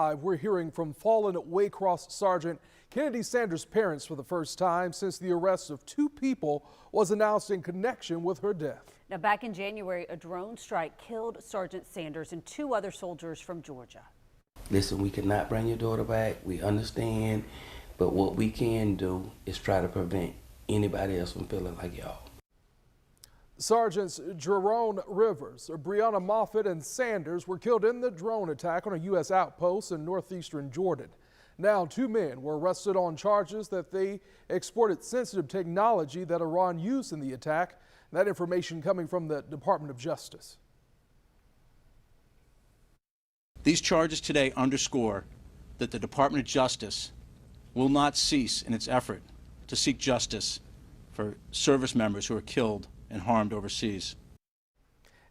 We're hearing from fallen Waycross Sergeant Kennedy Sanders' parents for the first time since the arrest of two people was announced in connection with her death. Now, back in January, a drone strike killed Sergeant Sanders and two other soldiers from Georgia. Listen, we cannot bring your daughter back. We understand, but what we can do is try to prevent anybody else from feeling like y'all. Sergeants Jerome Rivers, Brianna Moffitt, and Sanders were killed in the drone attack on a U.S. outpost in northeastern Jordan. Now, two men were arrested on charges that they exported sensitive technology that Iran used in the attack. That information coming from the Department of Justice. These charges today underscore that the Department of Justice will not cease in its effort to seek justice for service members who are killed and harmed overseas.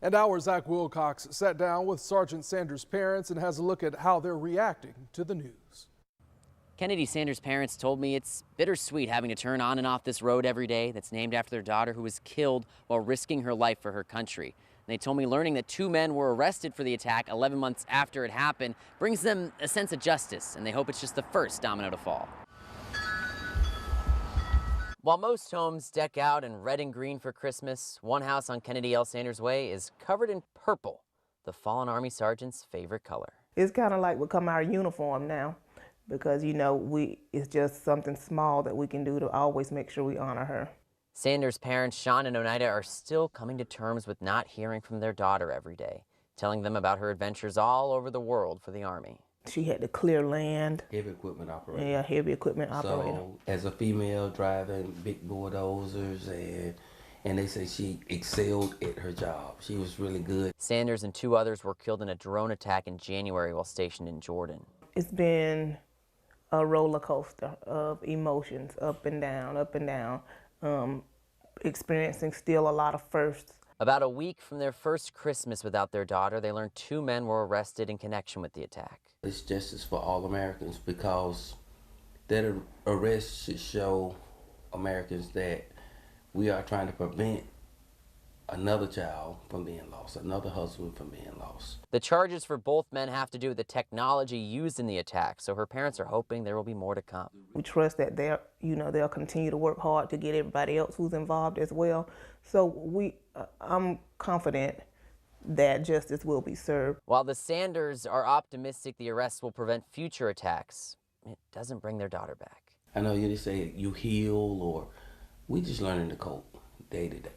And our Zach Wilcox sat down with Sergeant Sanders' parents and has a look at how they're reacting to the news. Kennedy Sanders' parents told me it's bittersweet having to turn on and off this road every day that's named after their daughter who was killed while risking her life for her country. And they told me learning that two men were arrested for the attack 11 months after it happened brings them a sense of justice, and they hope it's just the first domino to fall. While most homes deck out in red and green for Christmas, one house on Kennedy L. Sanders Way is covered in purple, the fallen Army sergeant's favorite color. It's kind of like become our uniform now because, you know, it's just something small that we can do to always make sure we honor her. Sanders' parents, Sean and Oneida, are still coming to terms with not hearing from their daughter every day, telling them about her adventures all over the world for the Army. She had to clear land. Heavy equipment operator. Yeah, heavy equipment operator. So as a female driving big bulldozers, and they say she excelled at her job. She was really good. Sanders and two others were killed in a drone attack in January while stationed in Jordan. It's been a roller coaster of emotions, up and down, experiencing still a lot of firsts. About a week from their first Christmas without their daughter, they learned two men were arrested in connection with the attack. It's justice for all Americans because that arrest should show Americans that we are trying to prevent another child from being lost, another husband from being lost. The charges for both men have to do with the technology used in the attack, so her parents are hoping there will be more to come. We trust that they'll continue to work hard to get everybody else who's involved as well. So I'm confident that justice will be served. While the Sanders are optimistic the arrests will prevent future attacks, it doesn't bring their daughter back. I know you say you heal, or we just learning to cope day to day.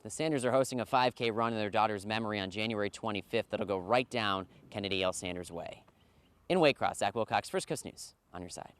The Sanders are hosting a 5K run in their daughter's memory on January 25th that'll go right down Kennedy L. Sanders Way. In Waycross, Zach Wilcox, First Coast News, on your side.